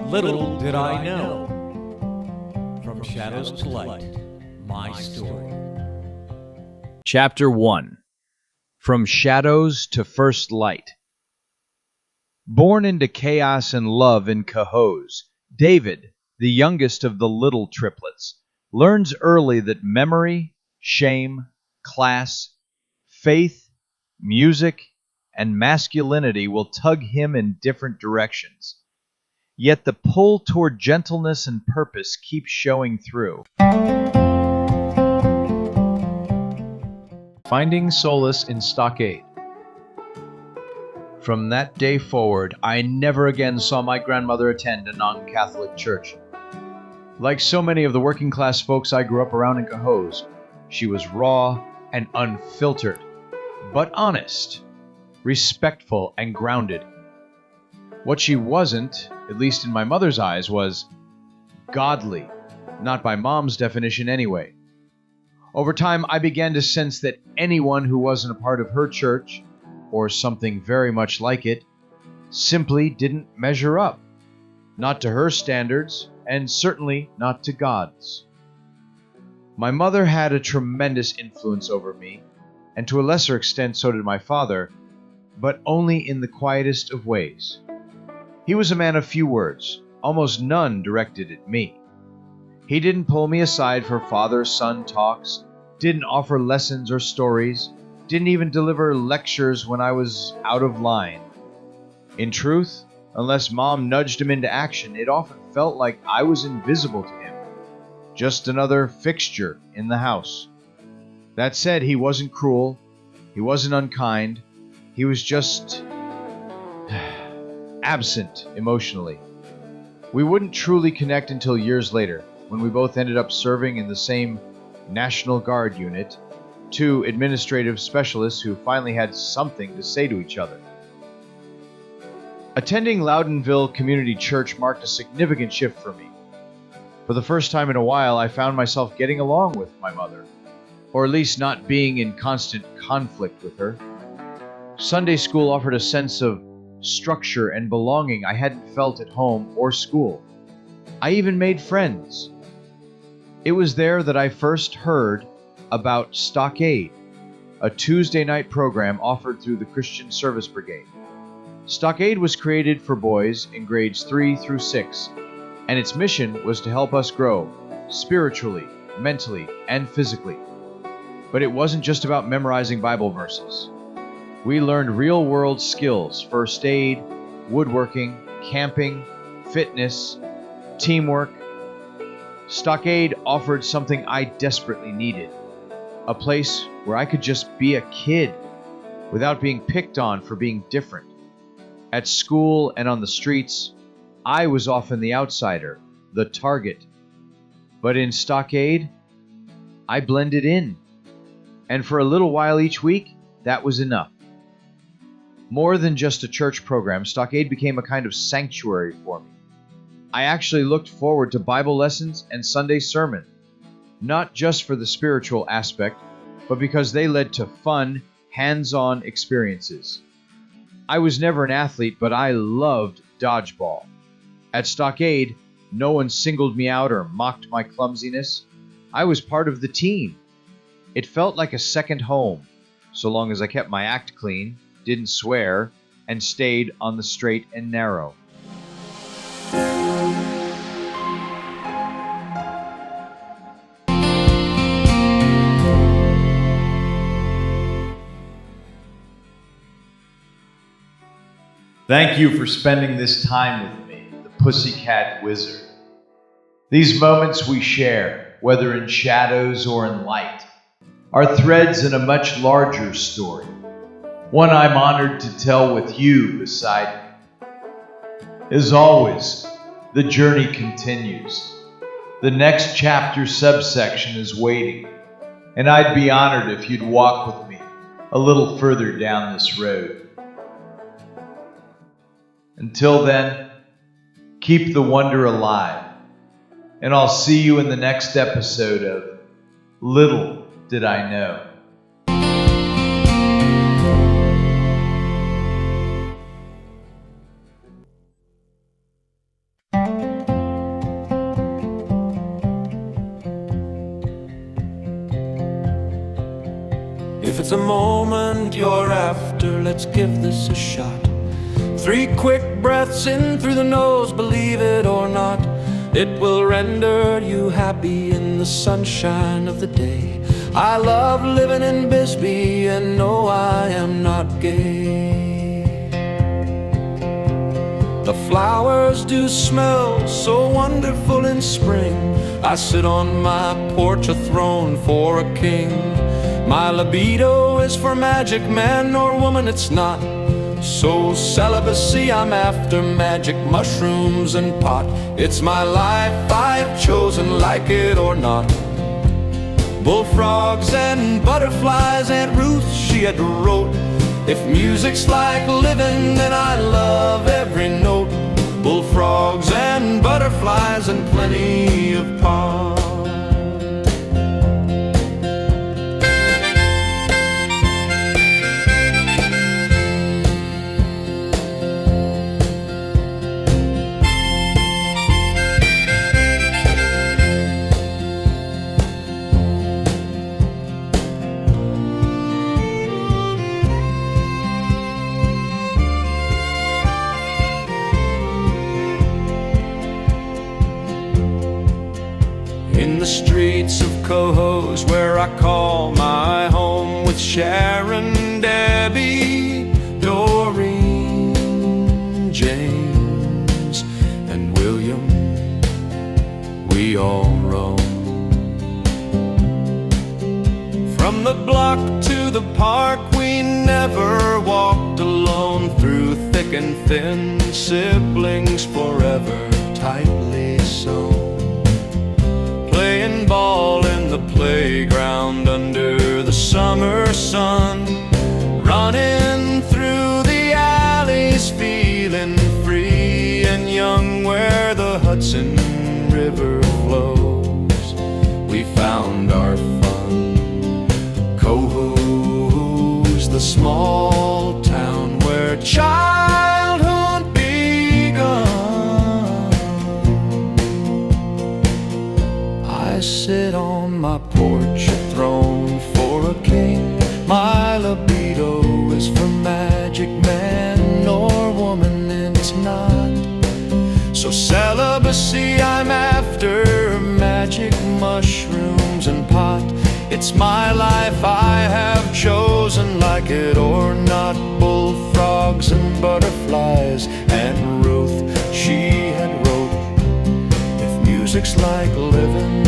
Little did I know. From shadows to light, my story. Chapter 1. From Shadows to First Light. Born into chaos and love in Cohoes, David, the youngest of the Liddle triplets, learns early that memory, shame, class, faith, music, and masculinity will tug him in different directions. Yet the pull toward gentleness and purpose keeps showing through. Finding solace in Stockade. From that day forward, I never again saw my grandmother attend a non-Catholic church. Like so many of the working-class folks I grew up around in Cohoes, she was raw and unfiltered, but honest, respectful, and grounded. What she wasn't, at least in my mother's eyes, was godly, not by Mom's definition anyway. Over time, I began to sense that anyone who wasn't a part of her church, or something very much like it, simply didn't measure up. Not to her standards, and certainly not to God's. My mother had a tremendous influence over me, and to a lesser extent so did my father, but only in the quietest of ways. He was a man of few words, almost none directed at me. He didn't pull me aside for father-son talks, didn't offer lessons or stories, didn't even deliver lectures when I was out of line. In truth, unless Mom nudged him into action, it often felt like I was invisible to him, just another fixture in the house. That said, he wasn't cruel, he wasn't unkind, he was just absent emotionally. We wouldn't truly connect until years later, when we both ended up serving in the same National Guard unit, two administrative specialists who finally had something to say to each other. Attending Loudonville Community Church marked a significant shift for me. For the first time in a while, I found myself getting along with my mother, or at least not being in constant conflict with her. Sunday school offered a sense of structure and belonging I hadn't felt at home or school. I even made friends. It was there that I first heard about Stockade, a Tuesday night program offered through the Christian Service Brigade. Stockade was created for boys in grades 3 through 6, and its mission was to help us grow spiritually, mentally, and physically. But it wasn't just about memorizing Bible verses. We learned real-world skills, first aid, woodworking, camping, fitness, teamwork. Stockade offered something I desperately needed, a place where I could just be a kid without being picked on for being different. At school and on the streets, I was often the outsider, the target. But in Stockade, I blended in. And for a little while each week, that was enough. More than just a church program, Stockade became a kind of sanctuary for me. I actually looked forward to Bible lessons and Sunday sermon, not just for the spiritual aspect, but because they led to fun, hands-on experiences. I was never an athlete, but I loved dodgeball. At Stockade, no one singled me out or mocked my clumsiness. I was part of the team. It felt like a second home, so long as I kept my act clean, didn't swear, and stayed on the straight and narrow. Thank you for spending this time with me, the Pussycat Wizard. These moments we share, whether in shadows or in light, are threads in a much larger story, one I'm honored to tell with you beside me. As always, the journey continues. The next chapter subsection is waiting, and I'd be honored if you'd walk with me a little further down this road. Until then, keep the wonder alive, and I'll see you in the next episode of Little Did I Know. it's a moment you're after, let's give this a shot. 3 quick breaths in through the nose, believe it or not, it will render you happy in the sunshine of the day. I love living in Bisbee, and no, I am not gay. The flowers do smell so wonderful in spring. I sit on my porch, a throne for a king. My libido is for magic, man or woman, it's not. So celibacy, I'm after magic mushrooms and pot. It's my life I've chosen, like it or not. Bullfrogs and butterflies, Aunt Ruth, she had wrote, if music's like living, then I love every note. Bullfrogs and butterflies and plenty of pot. In the streets of Cohoes, where I call my home, with Sharon, Debbie, Doreen, James, and William, we all roam. From the block to the park, we never walked alone. Through thick and thin, siblings forever tightly sewn. Playing ball in the playground under the summer sun, running through the alleys, feeling free and young where the Hudson River flows. We found our fun. Cohoes, the small town where childhood begun. I sit on my porch, a throne for a king. My libido is for magic, man or woman, it's not. So celibacy, I'm after magic mushrooms and pot. It's my life I have chosen, like it or not. Bullfrogs and butterflies, and Ruth, she had wrote, if music's like living,